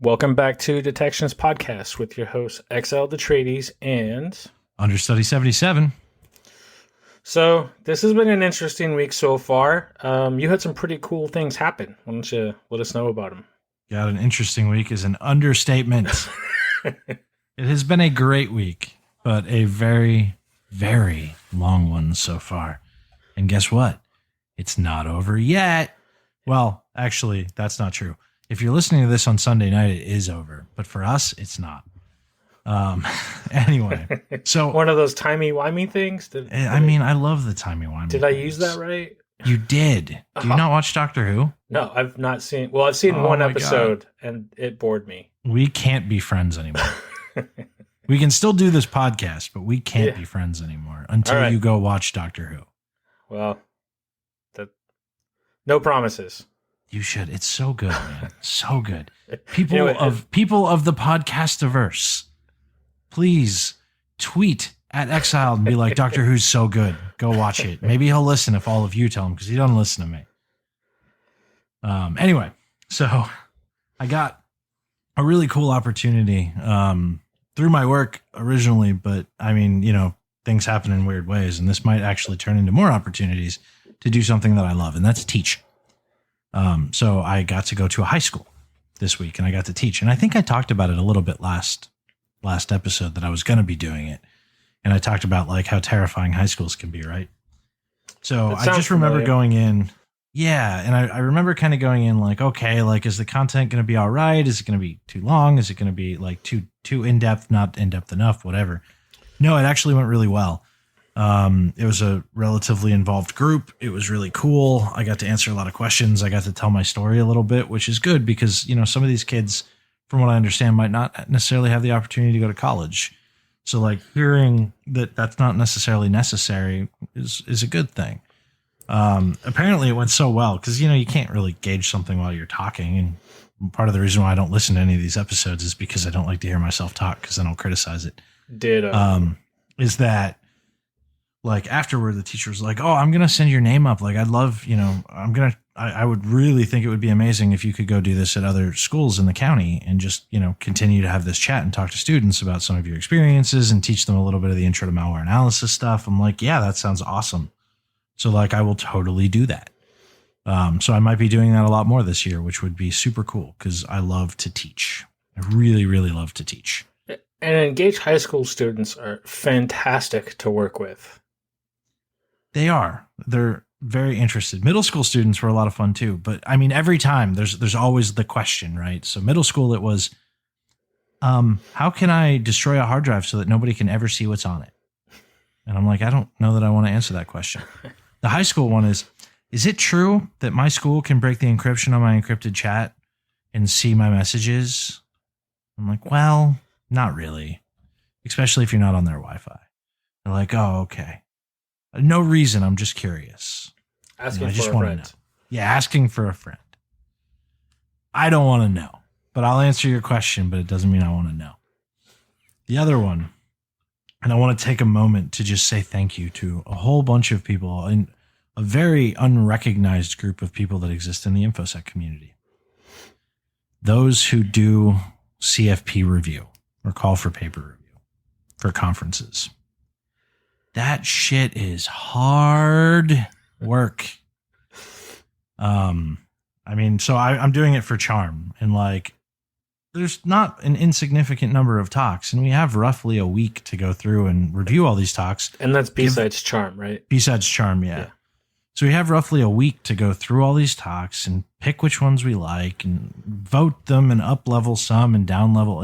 Welcome back to Detections Podcast with your hosts, XL Detrades and Understudy 77. So this has been an interesting week so far. You had some pretty cool things happen. Why don't you let us know about them? Got an interesting week is an understatement. It has been a great week, but a very, very long one so far. And guess what? It's not over yet. Well, actually, that's not true. If you're listening to this on Sunday night, it is over. But for us, it's not. Anyway, so one of those timey-wimey things. I love the timey-wimey. Did I use that right? You did. Do you not watch Doctor Who? No, I've not seen. Well, I've seen one episode, and it bored me. We can't be friends anymore. We can still do this podcast, but we can't be friends anymore until you go watch Doctor Who. Well, no promises. You should. It's so good, man. So good. People of the podcastiverse, please tweet at Exiled and be like, Doctor Who's so good. Go watch it. Maybe he'll listen if all of you tell him, because he doesn't listen to me. Anyway, so I got a really cool opportunity through my work originally, but I mean, things happen in weird ways, and this might actually turn into more opportunities to do something that I love, and that's teach. So I got to go to a high school this week, and I got to teach. And I think I talked about it a little bit last episode that I was going to be doing it. And I talked about like how terrifying high schools can be, right? So I just remember going in. Yeah. And I remember kind of going in like, okay, like, is the content going to be all right? Is it going to be too long? Is it going to be like too in-depth, not in-depth enough, whatever? No, it actually went really well. It was a relatively involved group. It was really cool. I got to answer a lot of questions. I got to tell my story a little bit, which is good because, some of these kids, from what I understand, might not necessarily have the opportunity to go to college. So like hearing that that's not necessarily necessary is a good thing. Apparently it went so well because, you can't really gauge something while you're talking. And part of the reason why I don't listen to any of these episodes is because I don't like to hear myself talk because then I'll criticize it. Is that, like afterward, the teacher was like, "Oh, I'm going to send your name up. Like, I'd love, I would really think it would be amazing if you could go do this at other schools in the county and just, continue to have this chat and talk to students about some of your experiences and teach them a little bit of the intro to malware analysis stuff." I'm like, yeah, that sounds awesome. So like, I will totally do that. So I might be doing that a lot more this year, which would be super cool because I love to teach. I really, really love to teach. And engaged high school students are fantastic to work with. They are. They're very interested. Middle school students were a lot of fun too. But I mean, every time there's always the question, right? So middle school, it was, how can I destroy a hard drive so that nobody can ever see what's on it? And I'm like, I don't know that I want to answer that question. The high school one is it true that my school can break the encryption on my encrypted chat and see my messages? I'm like, well, not really, especially if you're not on their Wi-Fi. They're like, oh, okay. No reason. I'm just curious. Asking for a friend. Yeah, asking for a friend. I don't want to know, but I'll answer your question, but it doesn't mean I want to know. The other one, and I want to take a moment to just say thank you to a whole bunch of people in a very unrecognized group of people that exist in the InfoSec community. Those who do CFP review or call for paper review for conferences. That shit is hard work. So I'm doing it for charm, and like, there's not an insignificant number of talks, and we have roughly a week to go through and review all these talks. And that's besides charm, right? Besides charm, yeah. So we have roughly a week to go through all these talks and pick which ones we like and vote them and up level some and down level.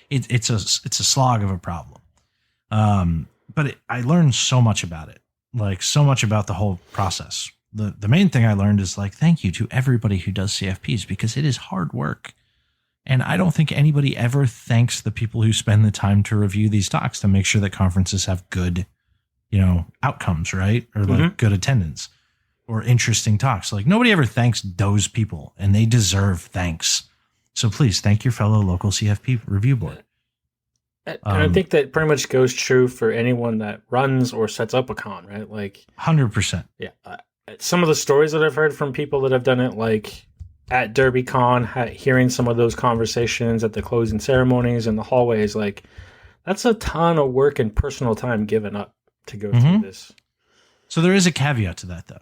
It's a slog of a problem. But I learned so much about it, like so much about the whole process. The main thing I learned is like, thank you to everybody who does CFPs because it is hard work. And I don't think anybody ever thanks the people who spend the time to review these talks to make sure that conferences have good, outcomes, right? Or like good attendance or interesting talks. Like nobody ever thanks those people, and they deserve thanks. So please thank your fellow local CFP review board. And I think that pretty much goes true for anyone that runs or sets up a con, right? Like 100%. Yeah. Some of the stories that I've heard from people that have done it, like at DerbyCon, hearing some of those conversations at the closing ceremonies and the hallways, like that's a ton of work and personal time given up to go through this. So there is a caveat to that, though.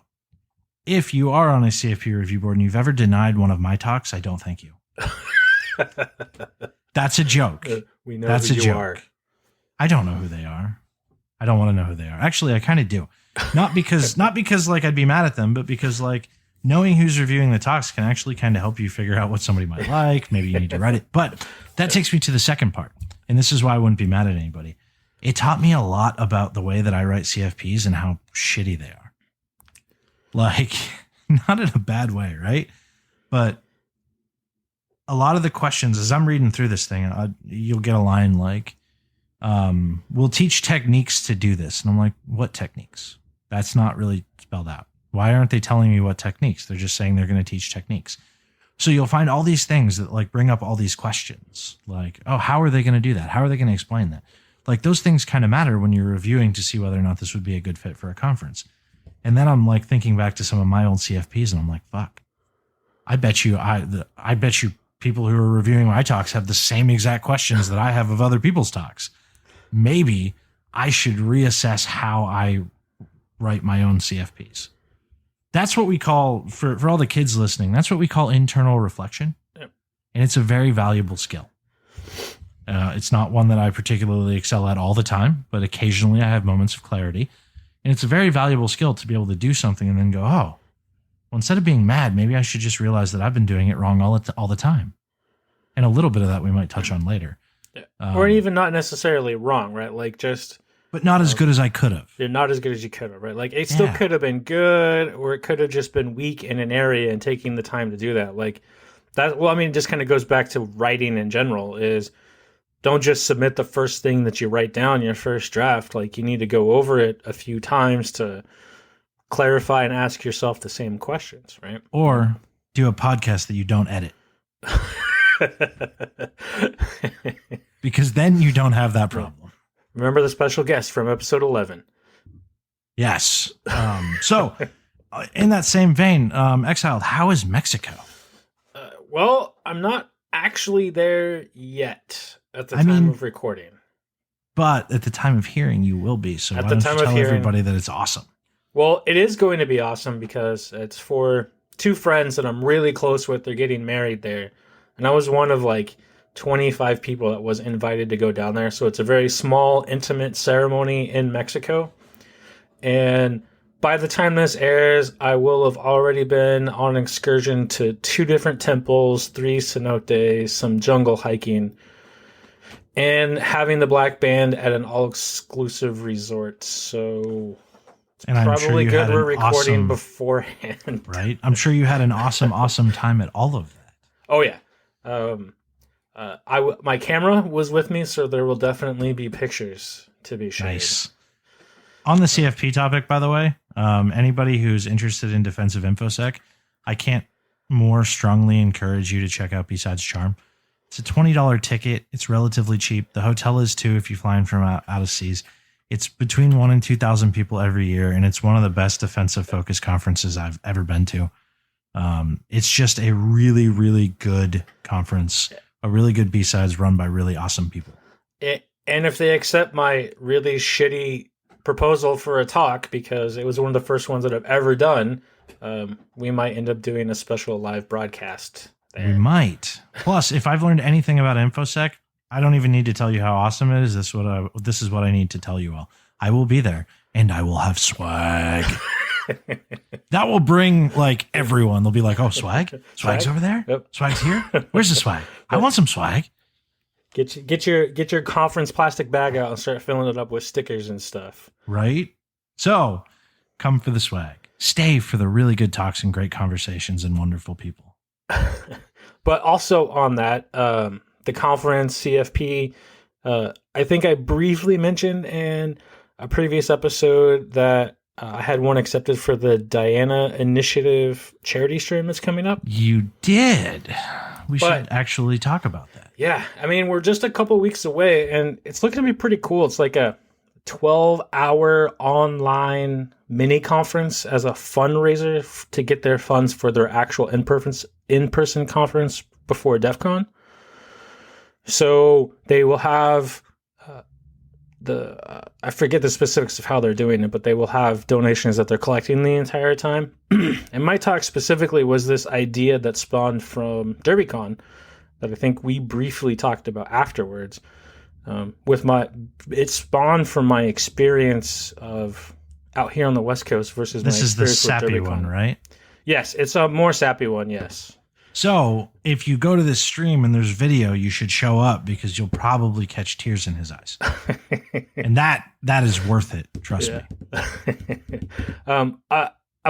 If you are on a CFP review board and you've ever denied one of my talks, I don't thank you. That's a joke. We know That's who a you joke. are. I don't know who they are. I don't want to know who they are. Actually, I kind of do. Not because like I'd be mad at them, but because like knowing who's reviewing the talks can actually kind of help you figure out what somebody might like. Maybe you need to write it. But that takes me to the second part. And this is why I wouldn't be mad at anybody. It taught me a lot about the way that I write CFPs and how shitty they are. Like, not in a bad way, right? But a lot of the questions, as I'm reading through this thing, you'll get a line like, we'll teach techniques to do this. And I'm like, what techniques? That's not really spelled out. Why aren't they telling me what techniques? They're just saying they're going to teach techniques. So you'll find all these things that like bring up all these questions. Like, oh, how are they going to do that? How are they going to explain that? Like those things kind of matter when you're reviewing to see whether or not this would be a good fit for a conference. And then I'm like thinking back to some of my old CFPs and I'm like, fuck, I bet you people who are reviewing my talks have the same exact questions that I have of other people's talks. Maybe I should reassess how I write my own CFPs. That's what we call, for all the kids listening, that's what we call internal reflection. Yep. And it's a very valuable skill. It's not one that I particularly excel at all the time, but occasionally I have moments of clarity. And it's a very valuable skill to be able to do something and then go, oh, well, instead of being mad, maybe I should just realize that I've been doing it wrong all the time. And a little bit of that we might touch on later. Yeah. Or even not necessarily wrong, right? Like just... But not as good as I could have. You're not as good as you could have, right? Like it still could have been good, or it could have just been weak in an area and taking the time to do that. Like that, well, I mean, it just kind of goes back to writing in general is don't just submit the first thing that you write down, your first draft. Like you need to go over it a few times to clarify and ask yourself the same questions, right? Or do a podcast that you don't edit. Because then you don't have that problem. Remember the special guest from episode 11. Yes. So, in that same vein, Exiled, how is Mexico? Well, I'm not actually there yet at the time of recording. But at the time of hearing, you will be. So, why don't you tell everybody that it's awesome? Well, it is going to be awesome because it's for two friends that I'm really close with. They're getting married there. And I was one of like 25 people that was invited to go down there. So it's a very small, intimate ceremony in Mexico. And by the time this airs, I will have already been on an excursion to 2 different temples, 3 cenotes, some jungle hiking, and having the black band at an all-exclusive resort. So it's probably good we're recording beforehand. Right? I'm sure you had an awesome time at all of that. Oh, yeah. My camera was with me, so there will definitely be pictures to be shared. Nice. On the CFP topic, by the way, anybody who's interested in defensive InfoSec, I can't more strongly encourage you to check out Besides Charm. It's a $20 ticket. It's relatively cheap. The hotel is too if you're flying from out of seas. It's between 1,000 and 2,000 people every year, and it's one of the best defensive focused conferences I've ever been to. It's just a really, really good conference, a really good B-sides run by really awesome people. And if they accept my really shitty proposal for a talk, because it was one of the first ones that I've ever done, we might end up doing a special live broadcast there. We might. Plus, if I've learned anything about InfoSec, I don't even need to tell you how awesome it is. This is what I need to tell you all. I will be there, and I will have swag. That will bring like everyone. They'll be like, "Oh, swag! Swag's over there. Yep. Swag's here. Where's the swag? I want some swag." Get your conference plastic bag out and start filling it up with stickers and stuff. Right. So, come for the swag. Stay for the really good talks and great conversations and wonderful people. But also on that, the conference CFP. I think I briefly mentioned in a previous episode that I had one accepted for the Diana Initiative charity stream that's coming up. You did. We should actually talk about that. Yeah. I mean, we're just a couple weeks away, and it's looking to be pretty cool. It's like a 12-hour online mini conference as a fundraiser to get their funds for their actual in-person conference before DEF CON. So they will have I forget the specifics of how they're doing it, but they will have donations that they're collecting the entire time. And my talk specifically was this idea that spawned from DerbyCon that I think we briefly talked about afterwards. It spawned from my experience of out here on the West Coast versus this my is the experience with sappy DerbyCon. one, right? Yes, it's a more sappy one. Yes. So if you go to this stream and there's video, you should show up because you'll probably catch tears in his eyes. And that is worth it. Trust me. I'm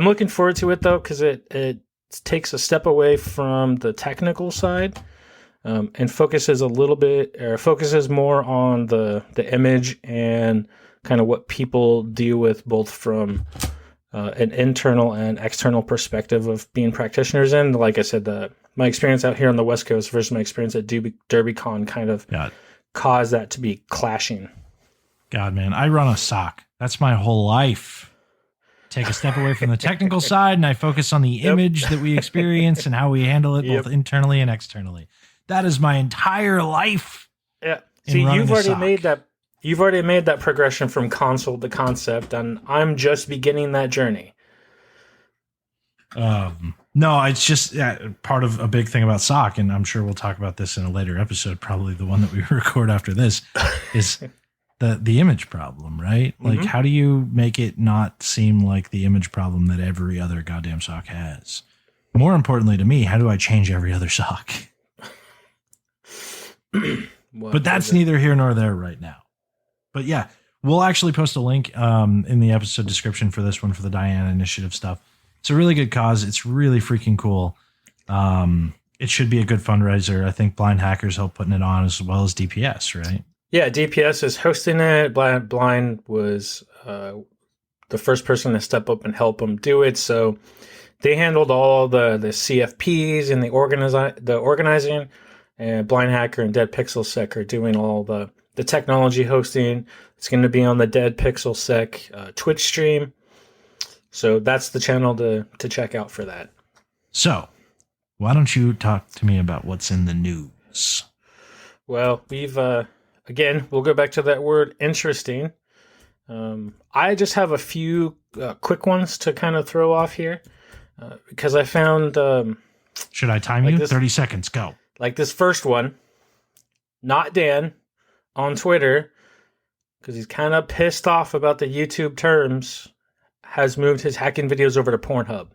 looking forward to it though, because it takes a step away from the technical side, and focuses more on the image and kind of what people deal with both from an internal and external perspective of being practitioners in. Like I said, my experience out here on the West Coast versus my experience at DerbyCon kind of caused that to be clashing. God, man, I run a SOC. That's my whole life. Take a step away from the technical side, and I focus on the image that we experience and how we handle it both internally and externally. That is my entire life. Yeah. See, you've already made that progression from console to concept, and I'm just beginning that journey. No, it's just part of a big thing about SOC, and I'm sure we'll talk about this in a later episode, probably the one that we record after this, is the image problem, right? Like, how do you make it not seem like the image problem that every other goddamn SOC has? More importantly to me, how do I change every other SOC? But that's neither here nor there right now. But yeah, we'll actually post a link in the episode description for this one, for the Diana Initiative stuff. It's a really good cause. It's really freaking cool. It should be a good fundraiser. I think Blind Hackers helped putting it on, as well as DPS, right? Yeah, DPS is hosting it. Blind was the first person to step up and help them do it. So they handled all the CFPs and the organizing. And Blind Hacker and Dead Pixel Sec are doing all the technology hosting. It's going to be on the Dead Pixel Sec Twitch stream. So that's the channel to check out for that. So why don't you talk to me about what's in the news? Well, we've, again, we'll go back to that word interesting. I just have a few quick ones to kind of throw off here because I found... Should I time you? 30 seconds, go. Like this first one, Not Dan, on Twitter, because he's kind of pissed off about the YouTube terms, has moved his hacking videos over to Pornhub.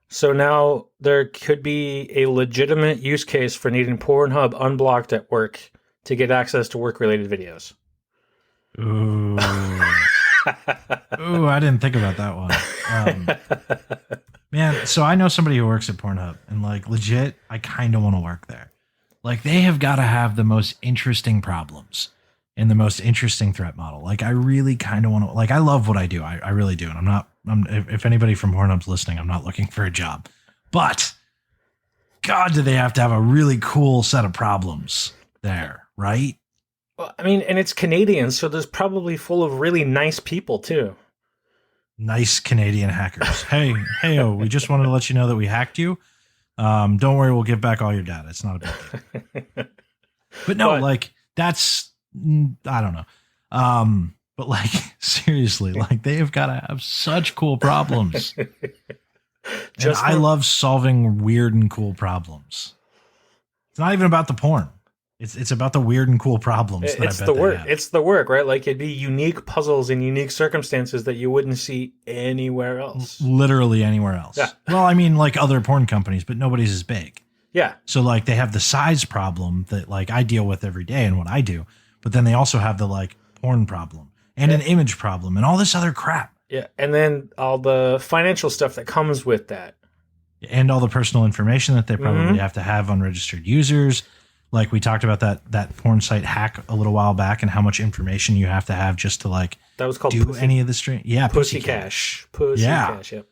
So now there could be a legitimate use case for needing Pornhub unblocked at work to get access to work-related videos. Ooh. Ooh, I didn't think about that one. Man, so I know somebody who works at Pornhub, and like legit, I kind of want to work there. Like they have got to have the most interesting problems and the most interesting threat model. Like I really kind of want to, like I love what I do. I really do. And if anybody from Pornhub's listening, I'm not looking for a job, but God, do they have to have a really cool set of problems there, right? Well, I mean, and it's Canadian, so there's probably full of really nice people too. Nice Canadian hackers. Hey, we just wanted to let you know that we hacked you. Don't worry, we'll give back all your data. It's not a big deal. But no, like that's, I don't know. But like seriously, like they have got to have such cool problems. I love solving weird and cool problems. It's not even about the porn. It's about the weird and cool problems. It's the work. It's the work, right? Like it'd be unique puzzles in unique circumstances that you wouldn't see anywhere else. Literally anywhere else. Yeah. Well, I mean, like other porn companies, but nobody's as big. Yeah. So like they have the size problem that like I deal with every day and what I do, but then they also have the like porn problem and an image problem and all this other crap. Yeah. And then all the financial stuff that comes with that. And all the personal information that they probably have to have on registered users. Like we talked about that porn site hack a little while back and how much information you have to have just to like that was called do Pussy. any of the stream. Yeah. Pussy Cash. Cash. Yep.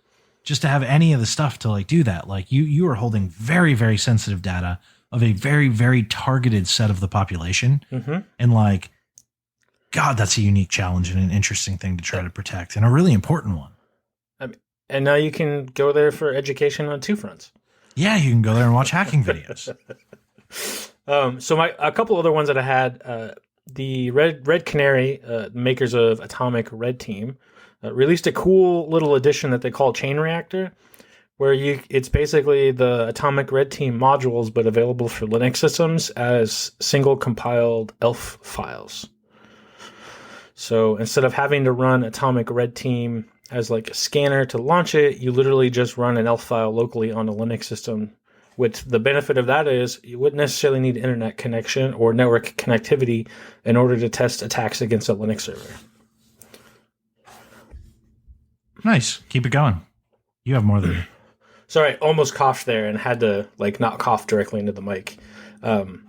Just to have any of the stuff to like do that. Like you are holding very, very sensitive data of a very, very targeted set of the population. And like God, that's a unique challenge and an interesting thing to try to protect, and a really important one. I mean, and now you can go there for education on two fronts. Yeah, you can go there and watch hacking videos. So a couple other ones that I had, the Red Canary, makers of Atomic Red Team, released a cool little addition that they call Chain Reactor, where it's basically the Atomic Red Team modules, but available for Linux systems as single compiled ELF files. So instead of having to run Atomic Red Team as like a scanner to launch it, you literally just run an ELF file locally on a Linux system. With the benefit of that is you wouldn't necessarily need internet connection or network connectivity in order to test attacks against a Linux server. Nice. Keep it going. You have more than me. Sorry, almost coughed there and had to like not cough directly into the mic. And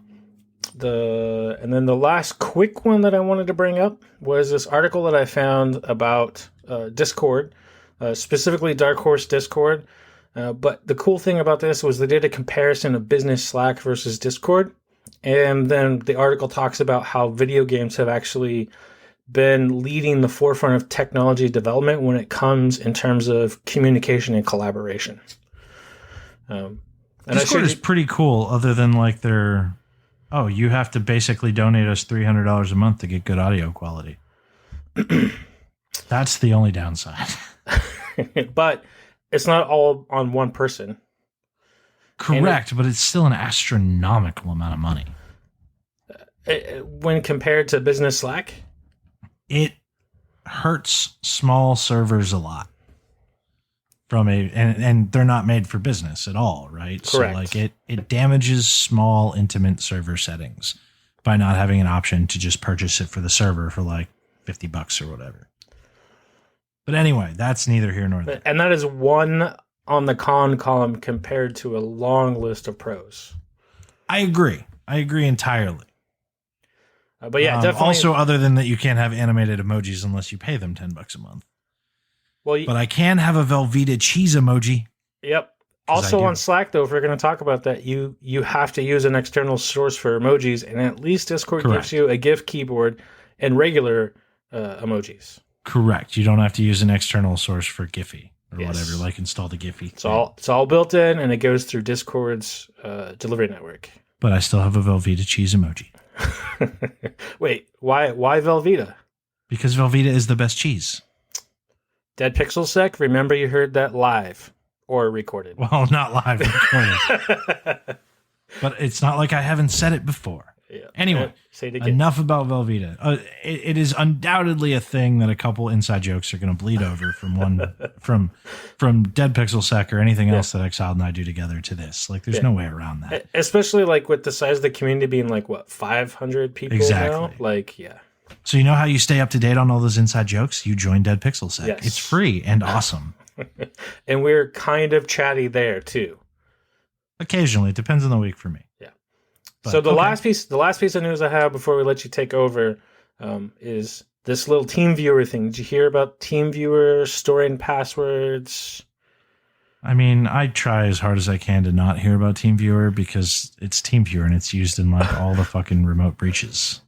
then the last quick one that I wanted to bring up was this article that I found about Discord, specifically Dark Horse Discord. But the cool thing about this was they did a comparison of business Slack versus Discord. And then the article talks about how video games have actually been leading the forefront of technology development when it comes in terms of communication and collaboration. Discord is pretty cool, other than like their, you have to basically donate us $300 a month to get good audio quality. That's the only downside. But it's not all on one person. Correct, but it's still an astronomical amount of money. When compared to business Slack? It hurts small servers a lot. And they're not made for business at all, right? Correct. So like it damages small, intimate server settings by not having an option to just purchase it for the server for like $50 or whatever. But anyway, that's neither here nor there. And that is one on the con column compared to a long list of pros. I agree entirely. But yeah, definitely. Also, other than that, you can't have animated emojis unless you pay them $10 a month. Well, but I can have a Velveeta cheese emoji. Yep. Also on Slack, though, if we're going to talk about that, you have to use an external source for emojis, and at least Discord gives you a GIF keyboard and regular emojis. Correct. You don't have to use an external source for Giphy or whatever, like install the Giphy. It's all built in, and it goes through Discord's delivery network. But I still have a Velveeta cheese emoji. Wait, why Velveeta? Because Velveeta is the best cheese. Dead Pixel Sec, remember you heard that live or recorded. Well, not live, recorded. But it's not like I haven't said it before. Yeah. Anyway, say it again. Enough about Velveeta. It is undoubtedly a thing that a couple inside jokes are going to bleed over from from Dead Pixel Sec or anything else that Exiled and I do together to this. Like, there's no way around that. Especially like with the size of the community being like, 500 people now? Like, yeah. So you know how you stay up to date on all those inside jokes? You join Dead Pixel Sec. Yes. It's free and awesome. And we're kind of chatty there too. Occasionally, it depends on the week for me. Yeah. But, so the last piece of news I have before we let you take over is this little TeamViewer thing. Did you hear about TeamViewer storing passwords? I mean, I try as hard as I can to not hear about TeamViewer because it's TeamViewer and it's used in like all the fucking remote breaches.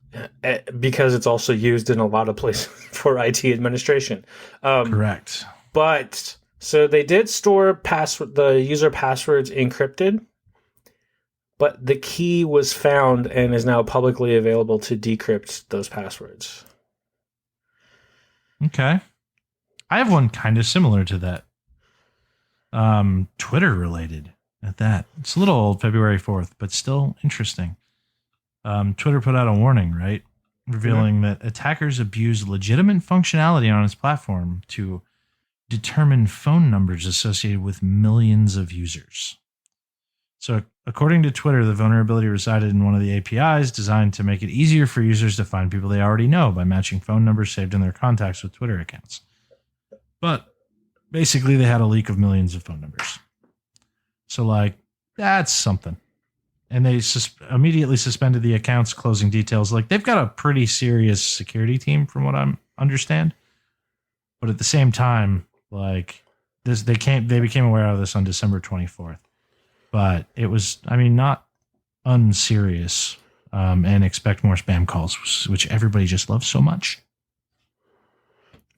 Because it's also used in a lot of places for IT administration. Correct. But so they did store the user passwords encrypted, but the key was found and is now publicly available to decrypt those passwords. Okay. I have one kind of similar to that. Twitter related at that. It's a little old, February 4th, but still interesting. Twitter put out a warning, right? Revealing that attackers abuse legitimate functionality on its platform to determine phone numbers associated with millions of users. So according to Twitter, the vulnerability resided in one of the APIs designed to make it easier for users to find people they already know by matching phone numbers saved in their contacts with Twitter accounts. But basically, they had a leak of millions of phone numbers. So, like, that's something. And they immediately suspended the accounts, closing details. Like, they've got a pretty serious security team, from what I understand. But at the same time, like, they became aware of this on December 24th. But it was, I mean, not unserious. and expect more spam calls, which everybody just loves so much.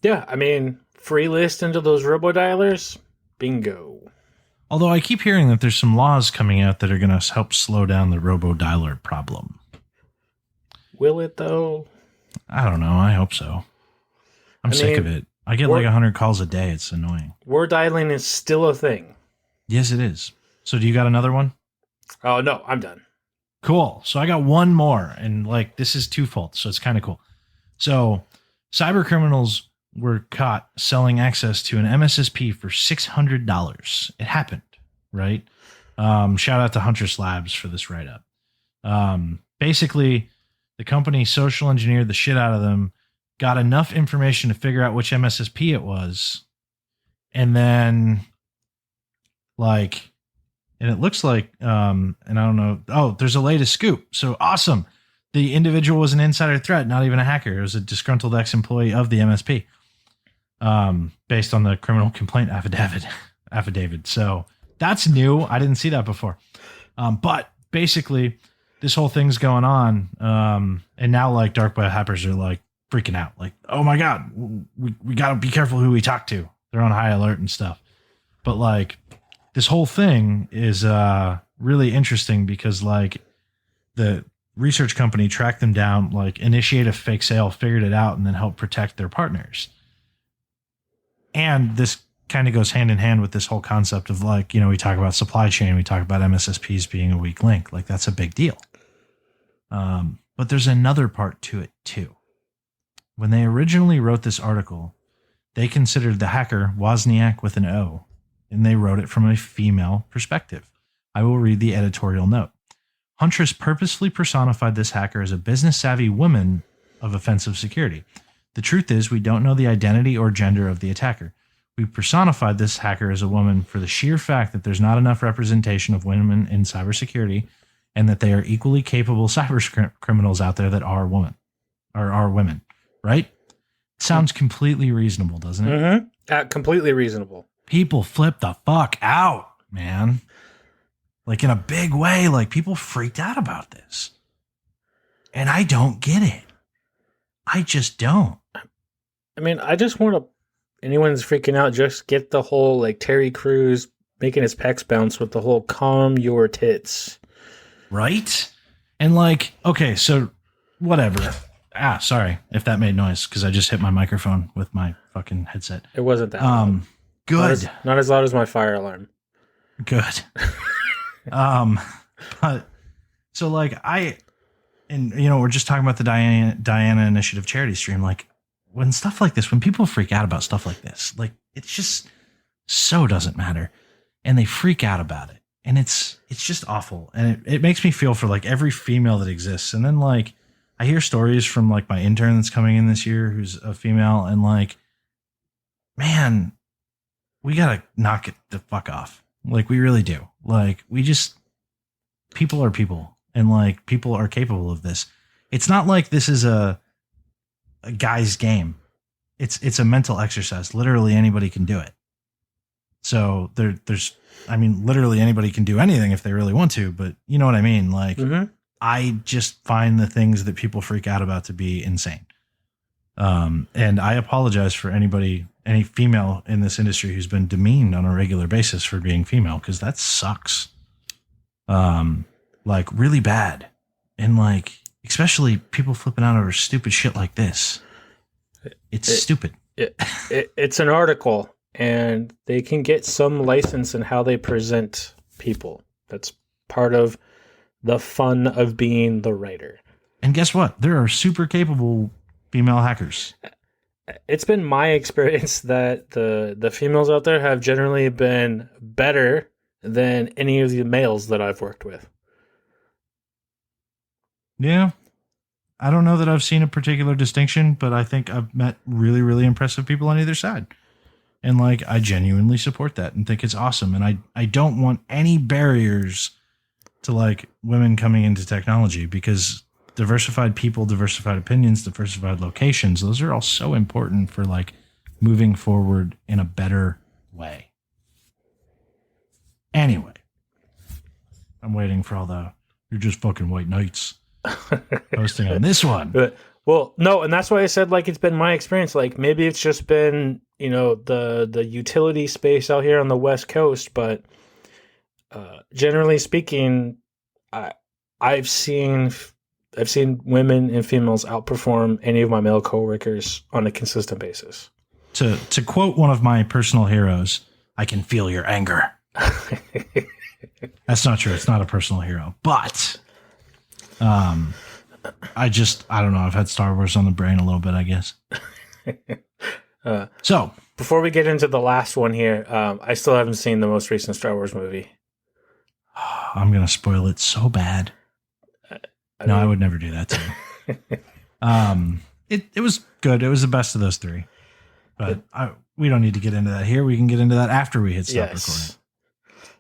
Yeah, I mean, free list into those robo-dialers, bingo. Although I keep hearing that there's some laws coming out that are going to help slow down the robo-dialer problem. Will it, though? I don't know. I hope so. I'm sick of it. I get like 100 calls a day. It's annoying. Word dialing is still a thing. Yes, it is. So do you got another one? Oh, no, I'm done. Cool. So I got one more, and like this is twofold, so it's kind of cool. So cyber criminals were caught selling access to an MSSP for $600. It happened, right? Shout out to Huntress Labs for this write-up. Basically, the company social engineered the shit out of them, got enough information to figure out which MSSP it was, and then like, and it looks like, and I don't know. Oh, there's a latest scoop. So awesome. The individual was an insider threat, not even a hacker. It was a disgruntled ex-employee of the MSP, based on the criminal complaint affidavit. So that's new. I didn't see that before. But basically, this whole thing's going on. And now like dark web hackers are like freaking out. Like, oh my God, we got to be careful who we talk to. They're on high alert and stuff. But like, this whole thing is really interesting because like the research company tracked them down, like initiate a fake sale, figured it out, and then help protect their partners. And this kind of goes hand in hand with this whole concept of like, you know, we talk about supply chain, we talk about MSSPs being a weak link. Like that's a big deal. But there's another part to it too. When they originally wrote this article, they considered the hacker Wozniak with an O, and they wrote it from a female perspective. I will read the editorial note. Huntress purposefully personified this hacker as a business-savvy woman of offensive security. The truth is, we don't know the identity or gender of the attacker. We personified this hacker as a woman for the sheer fact that there's not enough representation of women in cybersecurity, and that they are equally capable cyber criminals out there that are women, right? Sounds completely reasonable, doesn't it? Mm-hmm. Completely reasonable. People flip the fuck out, man. Like in a big way, like people freaked out about this. And I don't get it. I just don't. I mean, I just want to, anyone's freaking out, just get the whole like Terry Crews making his pecs bounce with the whole calm your tits. Right? And like, okay, so whatever. Sorry if that made noise because I just hit my microphone with my fucking headset. It wasn't that loud. Good. Not as loud as my fire alarm. Good. But so like and you know, we're just talking about the Diana Initiative charity stream. Like when stuff like this, when people freak out about stuff like this, like it's just so doesn't matter. And they freak out about it. And it's just awful. And it makes me feel for like every female that exists. And then like I hear stories from like my intern that's coming in this year who's a female, and like, man, we gotta knock it the fuck off. Like we really do. Like people are people, and like people are capable of this. It's not like this is a guy's game. It's a mental exercise. Literally anybody can do it. So there's, I mean, literally anybody can do anything if they really want to, but you know what I mean? Like, I just find the things that people freak out about to be insane. And I apologize for any female in this industry who's been demeaned on a regular basis for being female, because that sucks. Like really bad. And like, especially people flipping out over stupid shit like this. It's stupid. It's an article, and they can get some license in how they present people. That's part of the fun of being the writer. And guess what? There are super capable female hackers. It's been my experience that the females out there have generally been better than any of the males that I've worked with. Yeah. I don't know that I've seen a particular distinction, but I think I've met really, really impressive people on either side. And like, I genuinely support that and think it's awesome. And I don't want any barriers to like women coming into technology, because diversified people, diversified opinions, diversified locations, those are all so important for like moving forward in a better way. Anyway, I'm waiting for all the, you're just fucking white knights. posting on this one. Well, no, and that's why I said like it's been my experience. Like maybe it's just been the utility space out here on the West Coast, but generally speaking, I I've seen women and females outperform any of my male coworkers on a consistent basis. To quote one of my personal heroes, I can feel your anger. That's not true. It's not a personal hero, but I don't know. I've had Star Wars on the brain a little bit, I guess. So before we get into the last one here, I still haven't seen the most recent Star Wars movie. I'm going to spoil it so bad. I would never do that to you. It was good. It was the best of those three. But we don't need to get into that here. We can get into that after we hit stop recording.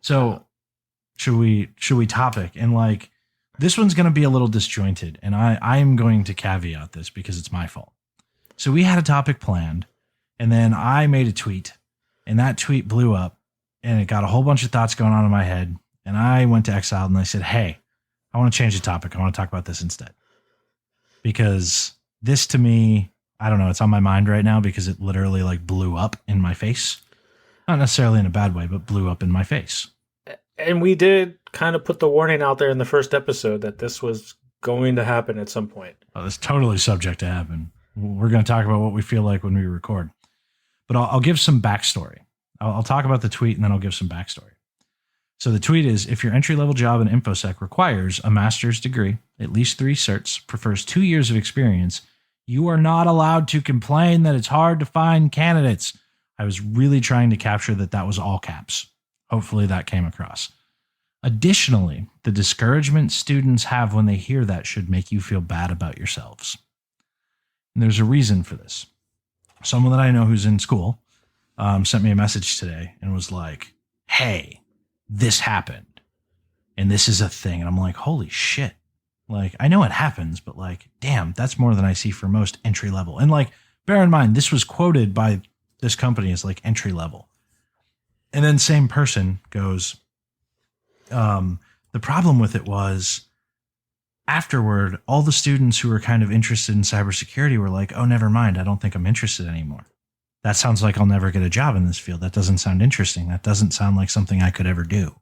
So should we topic? And like, this one's going to be a little disjointed, and I'm going to caveat this because it's my fault. So we had a topic planned, and then I made a tweet, and that tweet blew up, and it got a whole bunch of thoughts going on in my head. And I went to Exiled, and I said, hey, I want to change the topic. I want to talk about this instead. Because this to me, I don't know, it's on my mind right now because it literally like blew up in my face. Not necessarily in a bad way, but blew up in my face. And we did kind of put the warning out there in the first episode that this was going to happen at some point. Oh, it's totally subject to happen. We're going to talk about what we feel like when we record. But I'll give some backstory. I'll talk about the tweet and then I'll give some backstory. So the tweet is, if your entry-level job in InfoSec requires a master's degree, at least 3 certs, prefers 2 years of experience, you are not allowed to complain that it's hard to find candidates. I was really trying to capture that was all caps. Hopefully that came across. Additionally, the discouragement students have when they hear that should make you feel bad about yourselves. And there's a reason for this. Someone that I know who's in school sent me a message today and was like, hey, this happened and this is a thing. And I'm like, holy shit. Like, I know it happens, but like, damn, that's more than I see for most entry level. And like, bear in mind, this was quoted by this company as like entry level. And then same person goes, the problem with it was afterward, all the students who were kind of interested in cybersecurity were like, oh, never mind. I don't think I'm interested anymore. That sounds like I'll never get a job in this field. That doesn't sound interesting. That doesn't sound like something I could ever do.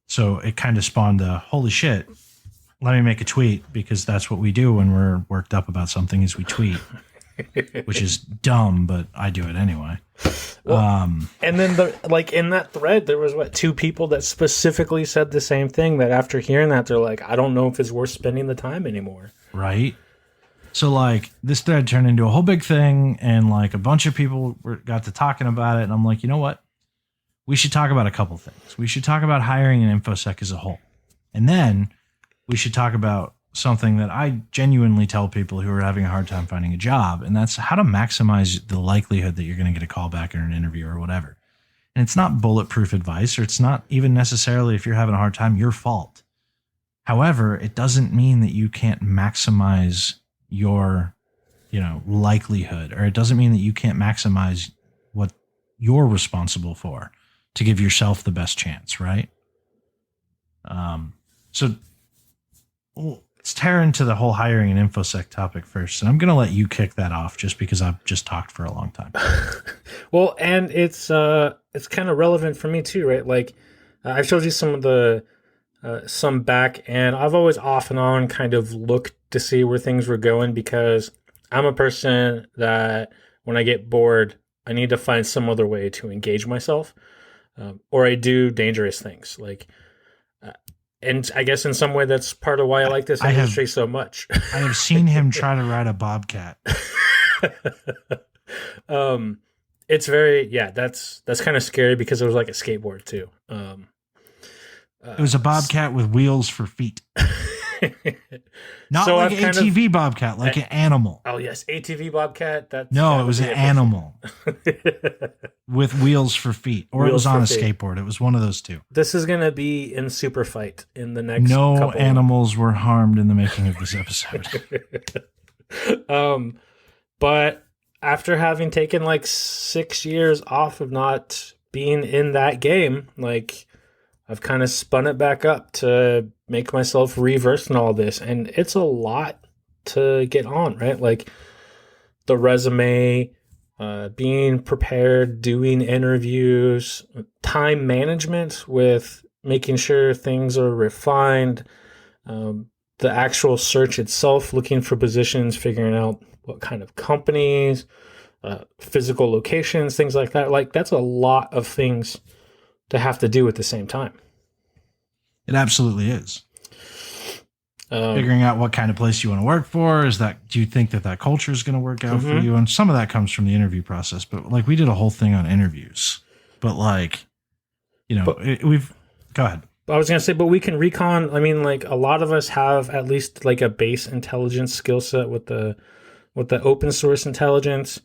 So it kind of spawned a, holy shit, let me make a tweet, because that's what we do when we're worked up about something is we tweet, which is dumb, but I do it anyway. Well, and then in that thread, there was 2 people that specifically said the same thing, that after hearing that, they're like, I don't know if it's worth spending the time anymore. Right. So like this thread turned into a whole big thing, and like a bunch of people got to talking about it. And I'm like, you know what? We should talk about a couple things. We should talk about hiring in InfoSec as a whole. And then we should talk about something that I genuinely tell people who are having a hard time finding a job. And that's how to maximize the likelihood that you're going to get a call back in an interview or whatever. And it's not bulletproof advice, or it's not even necessarily, if you're having a hard time, your fault. However, it doesn't mean that you can't maximize your, likelihood, or it doesn't mean that you can't maximize what you're responsible for to give yourself the best chance, right? So let's tear into the whole hiring and InfoSec topic first. And I'm going to let you kick that off just because I've just talked for a long time. Well, and it's kind of relevant for me too, right? Like I've showed you some of the some back, and I've always off and on kind of looked to see where things were going, because I'm a person that when I get bored, I need to find some other way to engage myself, or I do dangerous things. Like, and I guess in some way that's part of why I like this industry so much. I have seen him try to ride a bobcat. It's very, that's kind of scary because it was like a skateboard too. It was a bobcat with wheels for feet. Not so like an ATV bobcat, like an animal. Oh yes, ATV bobcat. It was an animal with wheels for feet, or it was on a skateboard. It was one of those two. This is going to be in Super Fight in the next. No animals were harmed in the making of this episode. But after having taken like 6 years off of not being in that game, like I've kind of spun it back up to make myself reverse in all this. And it's a lot to get on, right? Like the resume, being prepared, doing interviews, time management with making sure things are refined, the actual search itself, looking for positions, figuring out what kind of companies, physical locations, things like that. Like that's a lot of things to have to do at the same time. It absolutely is. Figuring out what kind of place you want to work for. Do you think that culture is going to work out for you? And some of that comes from the interview process, but like we did a whole thing on interviews, but like, go ahead. I was going to say, but we can recon. I mean, like a lot of us have at least like a base intelligence skill set with the open source intelligence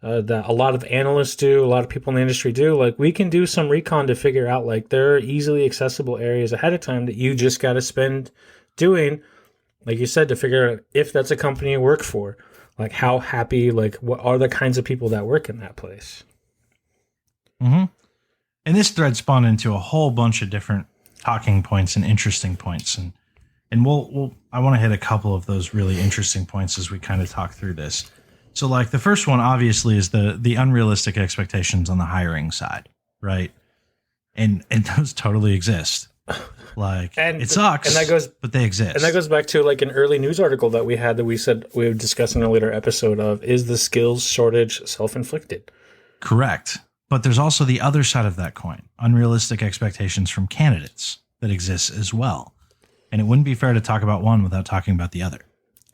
that a lot of analysts do, a lot of people in the industry do. Like we can do some recon to figure out like there are easily accessible areas ahead of time that you just got to spend doing, like you said, to figure out if that's a company you work for, like how happy, like what are the kinds of people that work in that place. Mm-hmm. And this thread spawned into a whole bunch of different talking points and interesting points. And I want to hit a couple of those really interesting points as we kind of talk through this. So like the first one obviously is the unrealistic expectations on the hiring side, right? And those totally exist. Like it sucks, and that goes, but they exist. And that goes back to like an early news article that we had that we said we would discuss in a later episode of, is the skills shortage self-inflicted? Correct. But there's also the other side of that coin, unrealistic expectations from candidates that exists as well. And it wouldn't be fair to talk about one without talking about the other.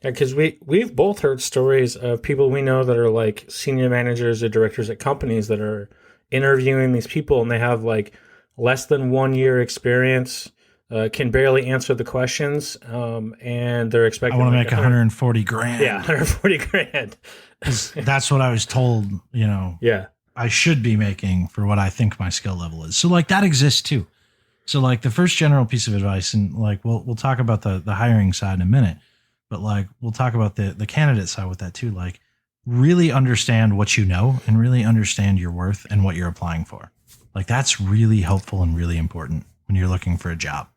Yeah, because we've both heard stories of people we know that are like senior managers or directors at companies that are interviewing these people, and they have like less than 1 year experience, can barely answer the questions, and they're expecting. I want to make 140 grand. Yeah, 140 grand. That's what I was told. Yeah, I should be making for what I think my skill level is. So like that exists too. So like the first general piece of advice, and like we'll talk about the hiring side in a minute, but like we'll talk about the candidate side with that too. Like really understand what you know and really understand your worth and what you're applying for. Like that's really helpful and really important when you're looking for a job.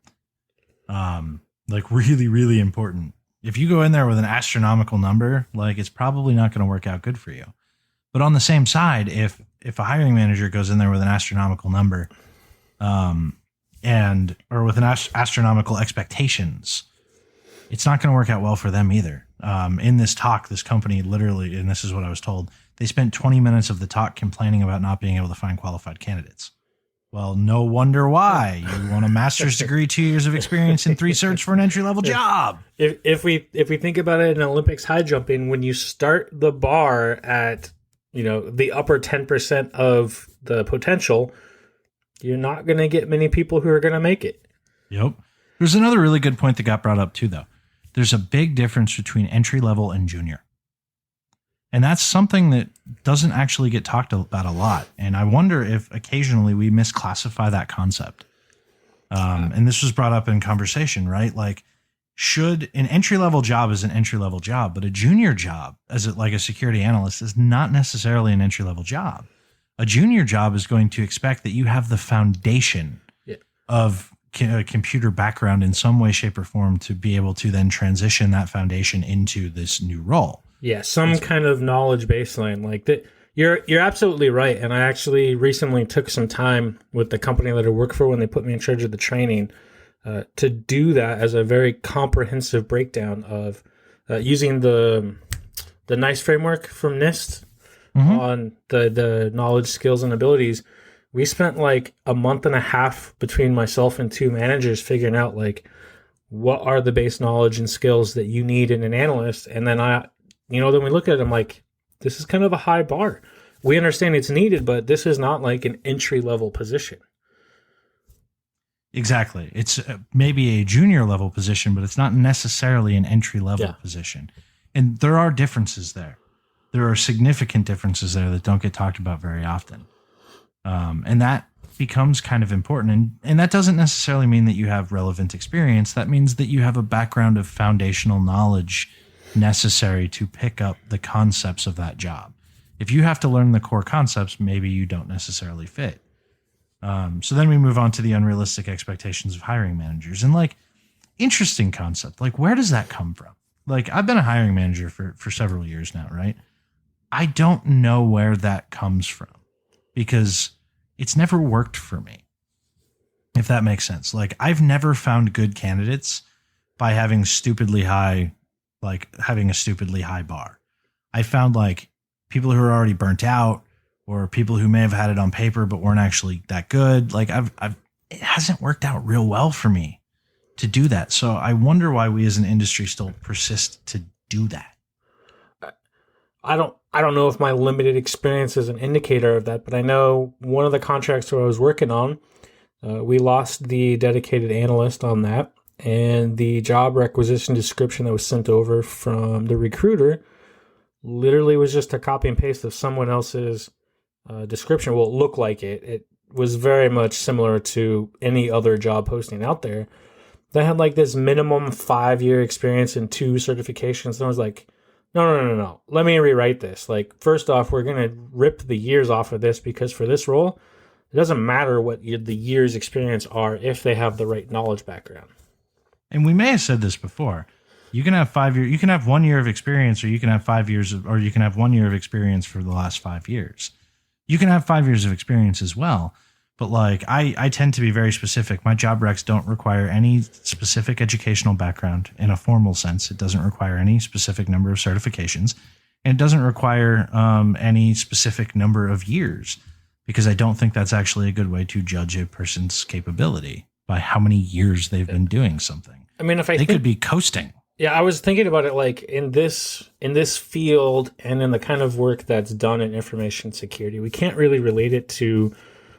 Like really, really important. If you go in there with an astronomical number, like it's probably not going to work out good for you. But on the same side, if a hiring manager goes in there with an astronomical number, or with an astronomical expectations, it's not going to work out well for them either. In this talk, this company literally, and this is what I was told, they spent 20 minutes of the talk complaining about not being able to find qualified candidates. Well, no wonder why. You want a master's degree, 2 years of experience, and 3 certs for an entry-level job. If we think about it in Olympics high jumping, when you start the bar at the upper 10% of the potential, you're not going to get many people who are going to make it. Yep. There's another really good point that got brought up too, though. There's a big difference between entry level and junior. And that's something that doesn't actually get talked about a lot. And I wonder if occasionally we misclassify that concept. And this was brought up in conversation, right? Like, should an entry-level job is an entry-level job, but a junior job, like a security analyst, is not necessarily an entry-level job. A junior job is going to expect that you have the foundation of a computer background in some way, shape, or form to be able to then transition that foundation into this new role. Yeah, some kind of knowledge baseline like that. You're absolutely right. And I actually recently took some time with the company that I work for when they put me in charge of the training to do that as a very comprehensive breakdown of using the NICE framework from NIST on the knowledge, skills, and abilities. We spent like a month and a half between myself and 2 managers figuring out like what are the base knowledge and skills that you need in an analyst. And then then we look at it, I'm like, this is kind of a high bar. We understand it's needed, but this is not like an entry level position. Exactly. It's maybe a junior level position, but it's not necessarily an entry level position. And there are differences there. There are significant differences there that don't get talked about very often. And that becomes kind of important. And that doesn't necessarily mean that you have relevant experience. That means that you have a background of foundational knowledge necessary to pick up the concepts of that job. If you have to learn the core concepts, maybe you don't necessarily fit. So then we move on to the unrealistic expectations of hiring managers, and like, interesting concept. Like, where does that come from? Like, I've been a hiring manager for several years now, right? I don't know where that comes from because it's never worked for me, if that makes sense. Like, I've never found good candidates by having a stupidly high bar. I found like people who are already burnt out or people who may have had it on paper but weren't actually that good. Like, it hasn't worked out real well for me to do that. So I wonder why we as an industry still persist to do that. I don't know if my limited experience is an indicator of that, but I know one of the contracts that I was working on, we lost the dedicated analyst on that, and the job requisition description that was sent over from the recruiter literally was just a copy and paste of someone else's description. Well, it looked like it. It was very much similar to any other job posting out there that had like this minimum 5-year experience and 2 certifications. And I was like, no. Let me rewrite this. Like, first off, we're going to rip the years off of this because for this role, it doesn't matter what the years experience are if they have the right knowledge background. And we may have said this before. You can have 5 years, you can have 1 year of experience, or you can have 5 years, or you can have 1 year of experience for the last 5 years. You can have 5 years of experience as well. But like, I tend to be very specific. My job recs don't require any specific educational background in a formal sense. It doesn't require any specific number of certifications. And it doesn't require any specific number of years, because I don't think that's actually a good way to judge a person's capability by how many years they've been doing something. I mean, they could be coasting. Yeah, I was thinking about it like in this field and in the kind of work that's done in information security, we can't really relate it to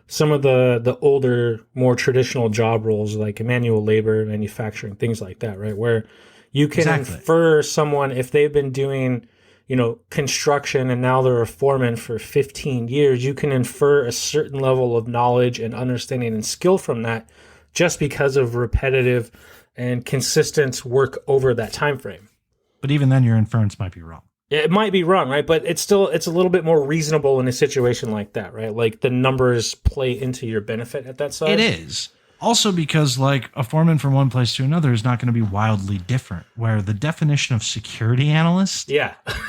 some of the older, more traditional job roles like manual labor, manufacturing, things like that, right? Where you can infer someone, if they've been doing, construction and now they're a foreman for 15 years, you can infer a certain level of knowledge and understanding and skill from that just because of repetitive and consistent work over that time frame. But even then, your inference might be wrong. Yeah, it might be wrong, right? But it's a little bit more reasonable in a situation like that, right? Like the numbers play into your benefit at that side. It is. Also because like a foreman from one place to another is not going to be wildly different, where the definition of security analyst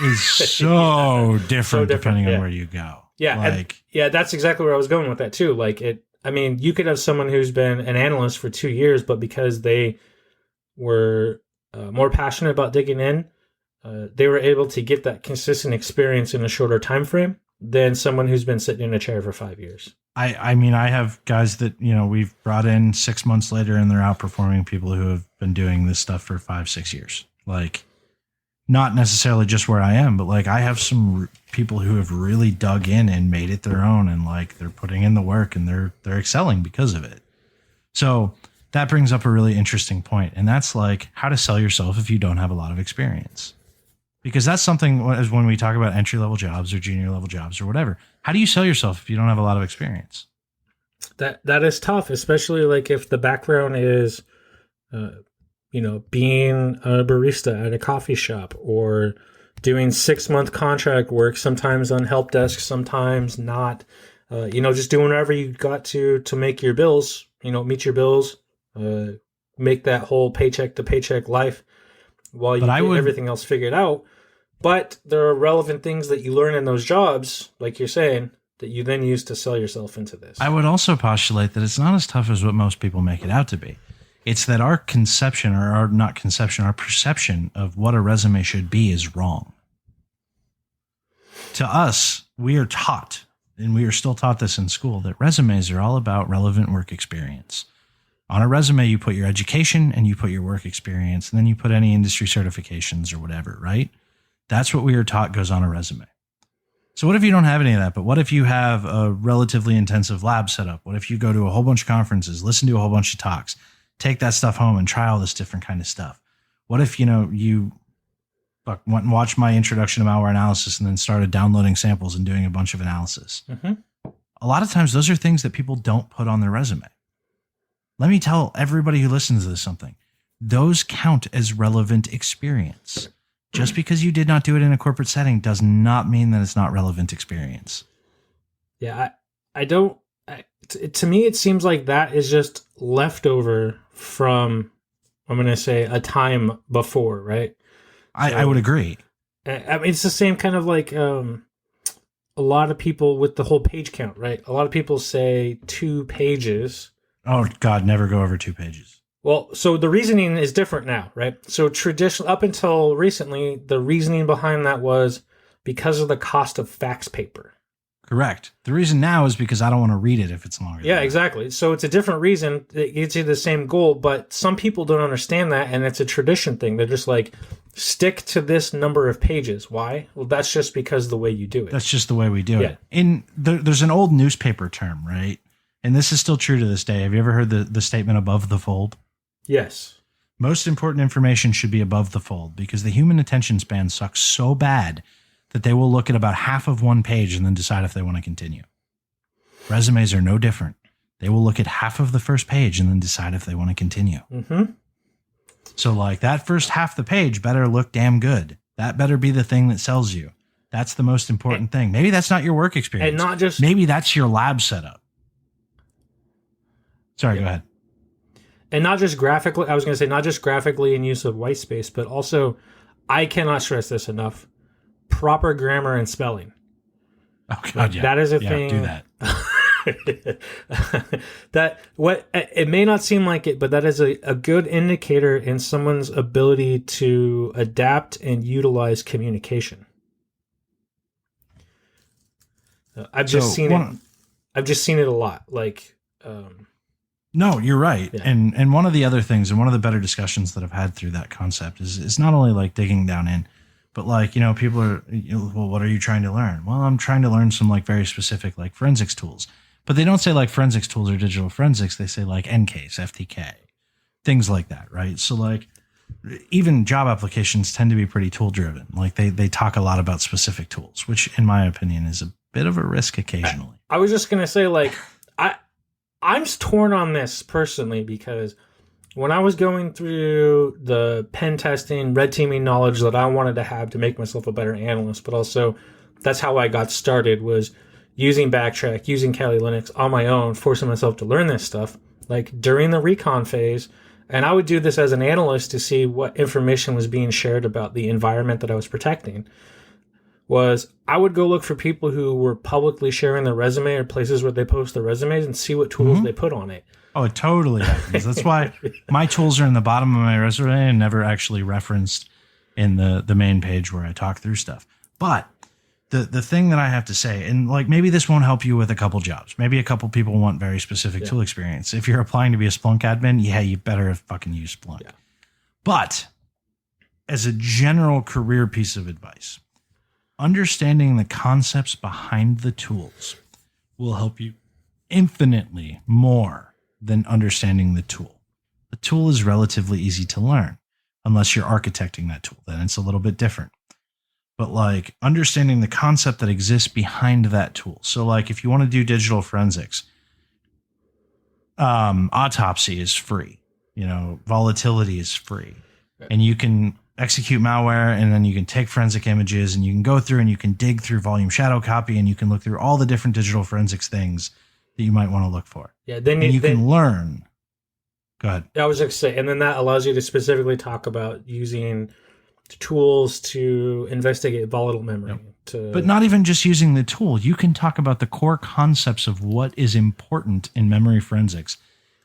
is so different depending on where you go. Yeah. That's exactly where I was going with that too. Like you could have someone who's been an analyst for 2 years, but because they were more passionate about digging in, they were able to get that consistent experience in a shorter time frame than someone who's been sitting in a chair for 5 years. I mean, I have guys that, we've brought in 6 months later and they're outperforming people who have been doing this stuff for 5-6 years. Like, not necessarily just where I am, but like I have some people who have really dug in and made it their own, and like they're putting in the work and they're excelling because of it. So that brings up a really interesting point, and that's like how to sell yourself if you don't have a lot of experience. Because that's something as when we talk about entry-level jobs or junior-level jobs or whatever. How do you sell yourself if you don't have a lot of experience? That is tough, especially like if the background is, being a barista at a coffee shop or doing 6-month contract work, sometimes on help desk, sometimes not. Just doing whatever you got to make your bills, meet your bills, make that whole paycheck to paycheck life while you get everything else figured out. But there are relevant things that you learn in those jobs, like you're saying, that you then use to sell yourself into this. I would also postulate that it's not as tough as what most people make it out to be. It's that our perception of what a resume should be is wrong. To us, we are taught, and we are still taught this in school, that resumes are all about relevant work experience. On a resume, you put your education and you put your work experience, and then you put any industry certifications or whatever, right? That's what we are taught goes on a resume. So what if you don't have any of that? But what if you have a relatively intensive lab setup? What if you go to a whole bunch of conferences, listen to a whole bunch of talks, take that stuff home and try all this different kind of stuff? What if, you went and watched my introduction to malware analysis and then started downloading samples and doing a bunch of analysis? Mm-hmm. A lot of times those are things that people don't put on their resume. Let me tell everybody who listens to this something. Those count as relevant experience. Just because you did not do it in a corporate setting does not mean that it's not relevant experience. Yeah, To me, it seems like that is just leftover from, I'm going to say, a time before, right? I would agree. I mean, it's the same kind of like a lot of people with the whole page count, right? A lot of people say 2 pages. Oh, God, never go over 2 pages. Well, so the reasoning is different now, right? So traditional, up until recently, the reasoning behind that was because of the cost of fax paper. Correct. The reason now is because I don't want to read it if it's longer. Yeah, exactly. So it's a different reason. It gets you the same goal, but some people don't understand that, and it's a tradition thing. They're just like, stick to this number of pages. Why? Well, that's just because of the way you do it. That's just the way we do it. There's an old newspaper term, right? And this is still true to this day. Have you ever heard the statement above the fold? Yes. Most important information should be above the fold because the human attention span sucks so bad that they will look at about half of one page and then decide if they want to continue. Resumes are no different. They will look at half of the first page and then decide if they want to continue. Mm-hmm. So like that first half the page better look damn good. That better be the thing that sells you. That's the most important thing. Maybe that's not your work experience. And not just... Maybe that's your lab setup. Sorry, go ahead. And not just graphically, I was going to say not just graphically in use of white space, but also, I cannot stress this enough, proper grammar and spelling. Oh God, yeah. That is a thing. Do that. It may not seem like it, but that is a good indicator in someone's ability to adapt and utilize communication. I've just seen it a lot. Like, no, you're right. Yeah. And one of the other things, and one of the better discussions that I've had through that concept is not only like digging down in, but like, people are, well, what are you trying to learn? Well, I'm trying to learn some like very specific like forensics tools, but they don't say like forensics tools or digital forensics. They say like NCASE, FTK, things like that. Right. So like even job applications tend to be pretty tool driven. Like they talk a lot about specific tools, which in my opinion is a bit of a risk occasionally. I was just going to say like, I'm torn on this personally because when I was going through the pen testing, red teaming knowledge that I wanted to have to make myself a better analyst, but also that's how I got started was using Backtrack, using Kali Linux on my own, forcing myself to learn this stuff, like during the recon phase. And I would do this as an analyst to see what information was being shared about the environment that I was protecting. Was I would go look for people who were publicly sharing their resume or places where they post their resumes and see what tools they put on it. Oh, it totally happens. That's why my tools are in the bottom of my resume and never actually referenced in the main page where I talk through stuff. But the thing that I have to say, and like maybe this won't help you with a couple jobs. Maybe a couple people want very specific tool experience. If you're applying to be a Splunk admin, you better have fucking used Splunk. Yeah. But as a general career piece of advice, understanding the concepts behind the tools will help you infinitely more than understanding the tool. The tool is relatively easy to learn unless you're architecting that tool. Then it's a little bit different. But like understanding the concept that exists behind that tool. So like if you want to do digital forensics, autopsy is free. Volatility is free. And you can execute malware, and then you can take forensic images, and you can go through and you can dig through volume shadow copy, and you can look through all the different digital forensics things that you might want to look for. Yeah, then you can learn. Go ahead. I was going to say, and then that allows you to specifically talk about using tools to investigate volatile memory. Yep. But not even just using the tool. You can talk about the core concepts of what is important in memory forensics,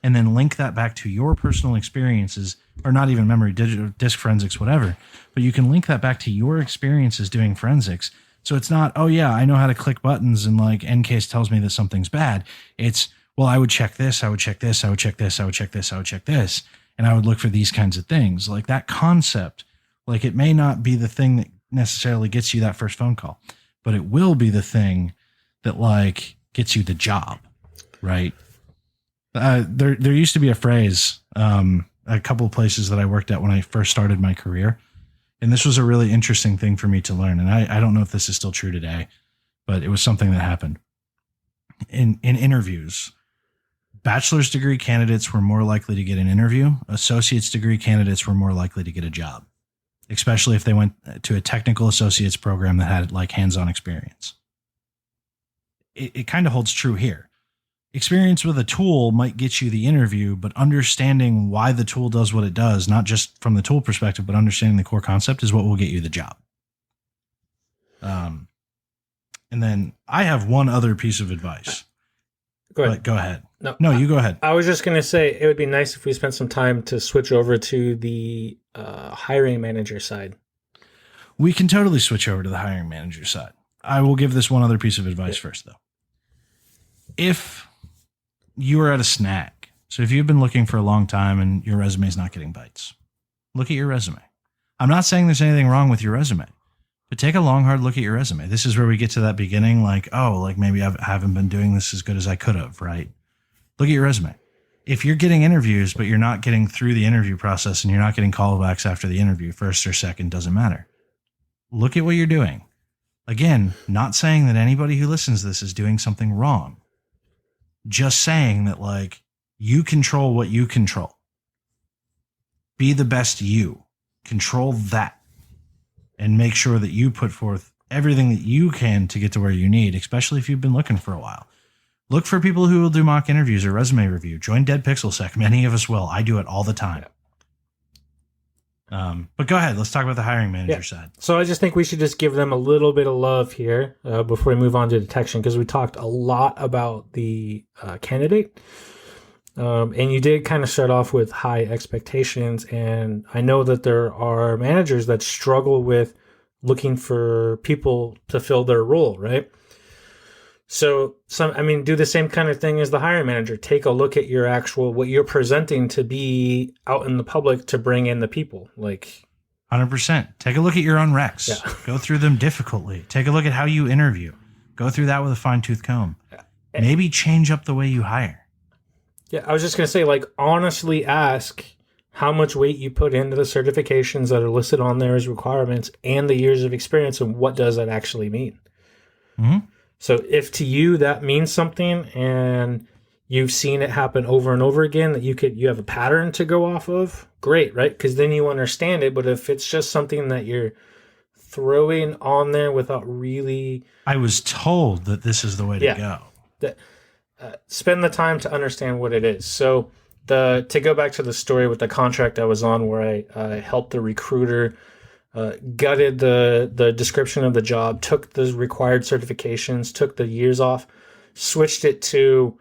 and then link that back to your personal experiences, or not even memory, digital disk forensics, whatever. But you can link that back to your experiences doing forensics. So it's not, oh yeah, I know how to click buttons and like NCASE tells me that something's bad. It's, well, I would check this, I would check this, I would check this, I would check this, I would check this. And I would look for these kinds of things. Like that concept, like it may not be the thing that necessarily gets you that first phone call, but it will be the thing that like gets you the job, right? There used to be a phrase, a couple of places that I worked at when I first started my career. And this was a really interesting thing for me to learn. And I don't know if this is still true today, but it was something that happened in interviews. Bachelor's degree candidates were more likely to get an interview. Associate's degree candidates were more likely to get a job, especially if they went to a technical associate's program that had like hands-on experience. It kind of holds true here. Experience with a tool might get you the interview, but understanding why the tool does what it does, not just from the tool perspective, but understanding the core concept is what will get you the job. And then I have one other piece of advice. Go ahead. But go ahead. No, you go ahead. I was just going to say it would be nice if we spent some time to switch over to the hiring manager side. We can totally switch over to the hiring manager side. I will give this one other piece of advice first, though. If you are at a snag, so if you've been looking for a long time and your resume is not getting bites, look at your resume. I'm not saying there's anything wrong with your resume, but take a long, hard look at your resume. This is where we get to that beginning, like, oh, like maybe I haven't been doing this as good as I could have, right? Look at your resume. If you're getting interviews, but you're not getting through the interview process and you're not getting callbacks after the interview, first or second, doesn't matter. Look at what you're doing. Again, not saying that anybody who listens to this is doing something wrong. Just saying that, like, you control what you control. Be the best you. Control that. And make sure that you put forth everything that you can to get to where you need, especially if you've been looking for a while. Look for people who will do mock interviews or resume review. Join Dead Pixel Sec. Many of us will. I do it all the time. But go ahead. Let's talk about the hiring manager side. So I just think we should just give them a little bit of love here before we move on to detection, because we talked a lot about the candidate. And you did kind of start off with high expectations. And I know that there are managers that struggle with looking for people to fill their role, right? So do the same kind of thing as the hiring manager. Take a look at your what you're presenting to be out in the public to bring in the people. Like 100%. Take a look at your own recs. Yeah. Go through them difficultly. Take a look at how you interview. Go through that with a fine-tooth comb. Maybe change up the way you hire. Yeah, I was just going to say, like, honestly ask how much weight you put into the certifications that are listed on there as requirements and the years of experience, and what does that actually mean? Mm-hmm. So if to you that means something and you've seen it happen over and over again, that you have a pattern to go off of, great, right? Because then you understand it. But if it's just something that you're throwing on there without really... I was told that this is the way to go. Spend the time to understand what it is. So to go back to the story with the contract I was on, where I helped the recruiter, gutted the description of the job, took the required certifications, took the years off, switched it to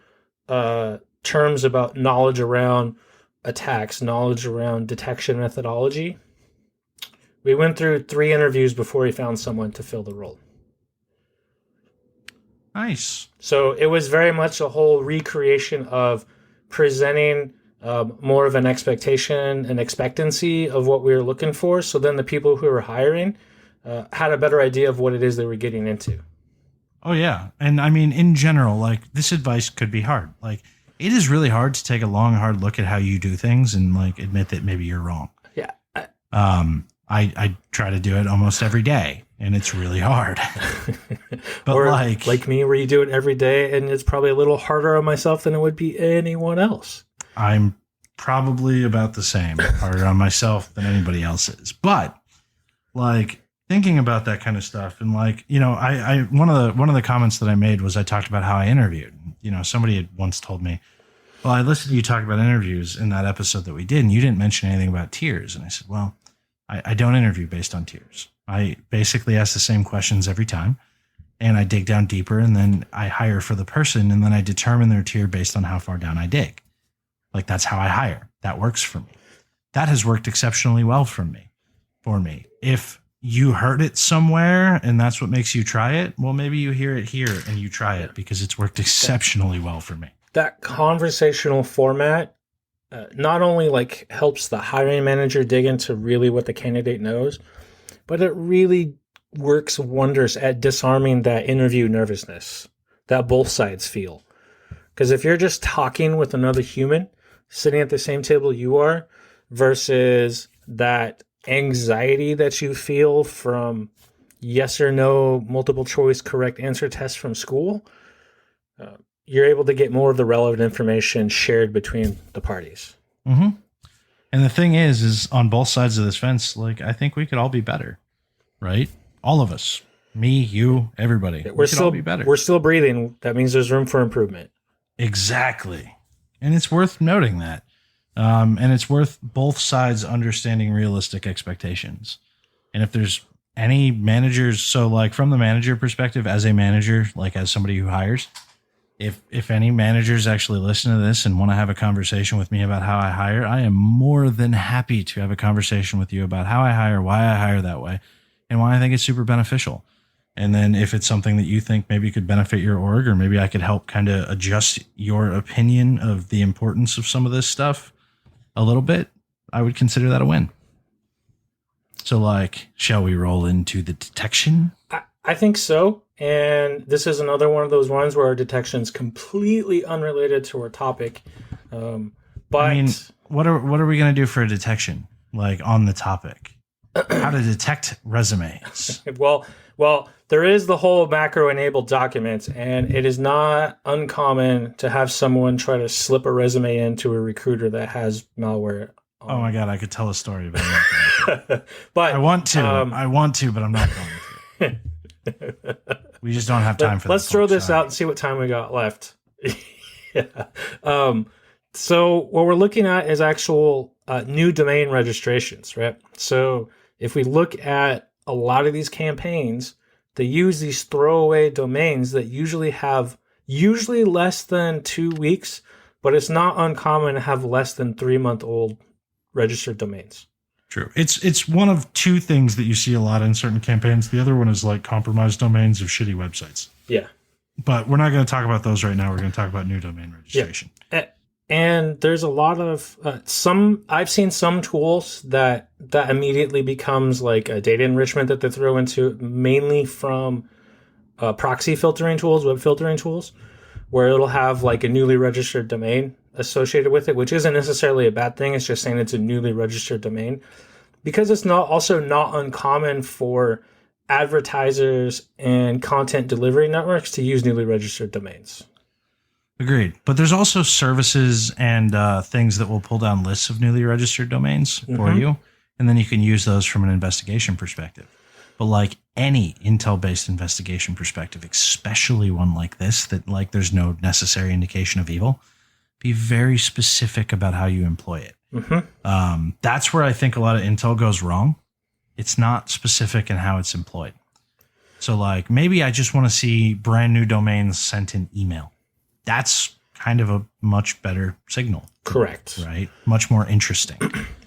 terms about knowledge around attacks, knowledge around detection methodology. We went through 3 interviews before he found someone to fill the role. Nice. So it was very much a whole recreation of presenting more of an expectation and expectancy of what we were looking for. So then the people who were hiring had a better idea of what it is they were getting into. Oh, yeah. And I mean, in general, like, this advice could be hard. Like, it is really hard to take a long, hard look at how you do things and, like, admit that maybe you're wrong. Yeah. I try to do it almost every day, and it's really hard. But or like me, where you do it every day, and it's probably a little harder on myself than it would be anyone else. I'm probably about the same, harder on myself than anybody else is. But, like, thinking about that kind of stuff, and, like, you know, I one of the comments that I made was I talked about how I interviewed. You know, somebody had once told me, well, I listened to you talk about interviews in that episode that we did, and you didn't mention anything about tiers. And I said, well, I don't interview based on tiers. I basically ask the same questions every time, and I dig down deeper, and then I hire for the person, and then I determine their tier based on how far down I dig. Like, that's how I hire. That works for me. That has worked exceptionally well for me. If you heard it somewhere and that's what makes you try it, well, maybe you hear it here and you try it, because it's worked exceptionally well for me. That conversational format not only, like, helps the hiring manager dig into really what the candidate knows, but it really works wonders at disarming that interview nervousness that both sides feel. Because if you're just talking with another human sitting at the same table you are, versus that anxiety that you feel from yes or no multiple choice correct answer tests from school, you're able to get more of the relevant information shared between the parties. Mm-hmm. And the thing is on both sides of this fence, like, I think we could all be better, right? All of us, me, you, everybody. We could all be better. We're still breathing. That means there's room for improvement. Exactly. And it's worth noting that. And it's worth both sides understanding realistic expectations. And if there's any managers, so like from the manager perspective, as a manager, like as somebody who hires, if any managers actually listen to this and want to have a conversation with me about how I hire, I am more than happy to have a conversation with you about how I hire, why I hire that way, and why I think it's super beneficial. And then if it's something that you think maybe could benefit your org, or maybe I could help kind of adjust your opinion of the importance of some of this stuff a little bit, I would consider that a win. So like, shall we roll into the detection? I think so. And this is another one of those ones where our detection is completely unrelated to our topic. But I mean, what are we going to do for a detection? Like on the topic, how to detect resumes? Well, there is the whole macro-enabled documents, and it is not uncommon to have someone try to slip a resume into a recruiter that has malware. Oh my God, I could tell a story about it. But I want to, but I'm not going to. We just don't have time for that. Let's throw this out and see what time we got left. Yeah. So what we're looking at is actual new domain registrations, right? So if we look at a lot of these campaigns, they use these throwaway domains that usually less than 2 weeks, but it's not uncommon to have less than 3-month-old registered domains. True. It's one of two things that you see a lot in certain campaigns. The other one is like compromised domains of shitty websites. Yeah. But we're not going to talk about those right now. We're going to talk about new domain registration. Yeah. And there's a lot of I've seen some tools that immediately becomes like a data enrichment that they throw into, mainly from proxy filtering tools, web filtering tools, where it'll have like a newly registered domain associated with it, which isn't necessarily a bad thing. It's just saying it's a newly registered domain, because it's not uncommon for advertisers and content delivery networks to use newly registered domains. Agreed. But there's also services and things that will pull down lists of newly registered domains for you, and then you can use those from an investigation perspective. But like any Intel-based investigation perspective, especially one like this, that like there's no necessary indication of evil, be very specific about how you employ it. That's where I think a lot of Intel goes wrong. It's not specific in how it's employed. So like maybe I just want to see brand new domains sent in email. That's kind of a much better signal. Correct. Right? Much more interesting.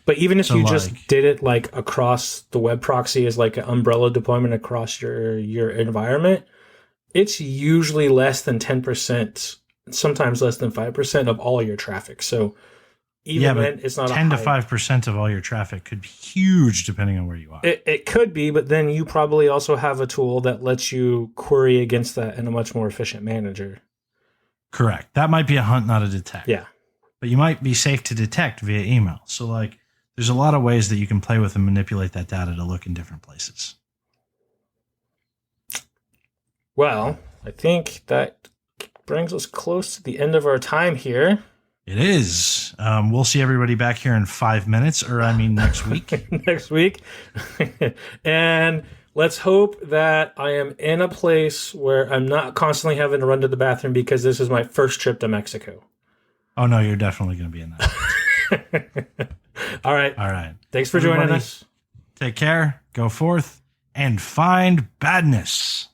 But even if you just did it like across the web proxy as like an umbrella deployment across your environment, it's usually less than 10%, sometimes less than 5% of all your traffic. So even then, it's not 10 to 5% of all your traffic could be huge depending on where you are. It could be, but then you probably also have a tool that lets you query against that in a much more efficient manner. Correct. That might be a hunt, not a detect. Yeah. But you might be safe to detect via email. So like there's a lot of ways that you can play with and manipulate that data to look in different places. Well, I think that brings us close to the end of our time here. It is. We'll see everybody back here in 5 minutes, or I mean next week. Next week. And let's hope that I am in a place where I'm not constantly having to run to the bathroom, because this is my first trip to Mexico. Oh, no, you're definitely going to be in that. All right. All right. Thanks for joining us. Take care. Go forth and find badness.